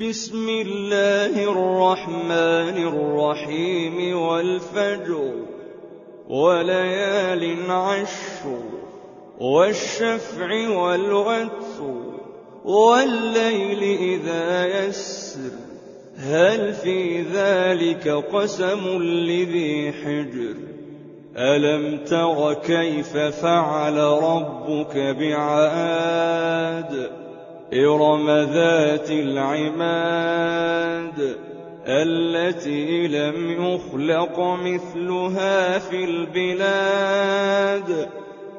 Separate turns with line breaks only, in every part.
بسم الله الرحمن الرحيم والفجر وليال عشر والشفع والوتر والليل إذا يسر هل في ذلك قسم لذي حجر ألم تر كيف فعل ربك بعاد إرم ذات العماد التي لم يخلق مثلها في البلاد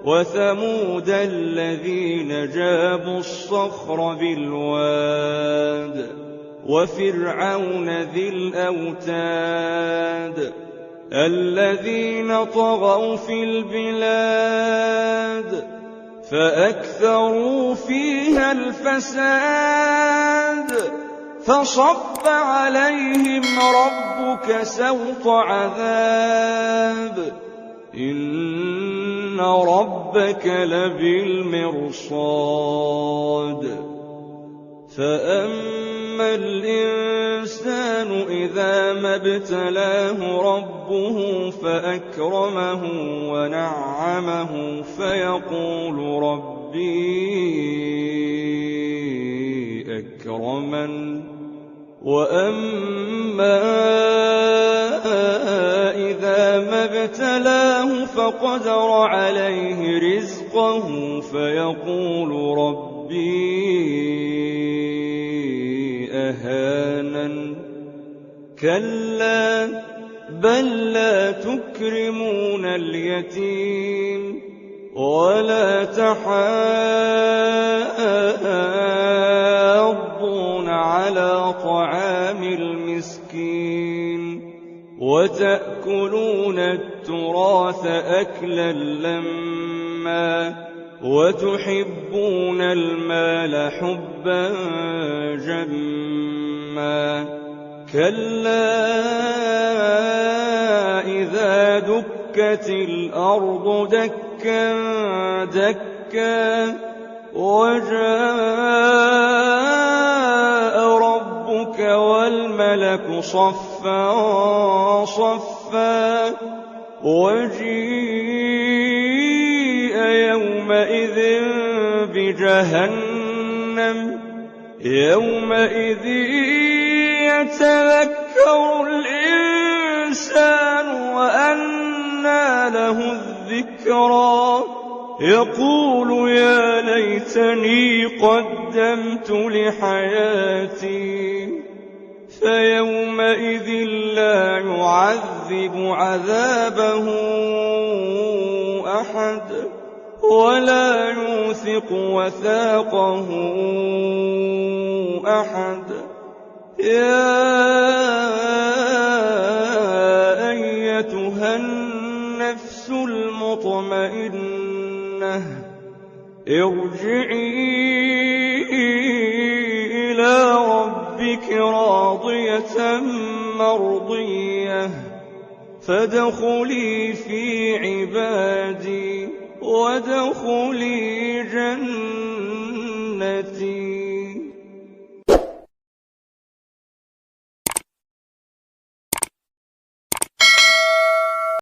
وثمود الذين جابوا الصخر بالواد وفرعون ذي الأوتاد الذين طغوا في البلاد فأكثروا فيها الفساد فصب عليهم ربك سوط عذاب إن ربك لبالمرصاد فأما الإنسان إذا ما ابتلاه ربه فأكرمه ونعمه فيقول ربي أكرمن وأما إذا ما ابتلاه فقدر عليه رزقه فيقول ربي أهانن كلا بل لا تكرمون اليتيم ولا تحاضون على طعام المسكين وتأكلون التراث أكلا لما وتحبون المال حبا جما كلا إذا دكت الأرض دكا دكا وجاء ربك والملك صفا صفا وجيء يومئذ بجهنم يومئذ يتذكر الإنسان وأنى له الذكرى يقول يا ليتني قدمت لحياتي فيومئذ لا يعذب عذابه أحد ولا يوثق وثاقه أحد يا أيتها النفس المطمئنة ارجعي إلى ربك راضية مرضية فادخلي في عبادي وادخلي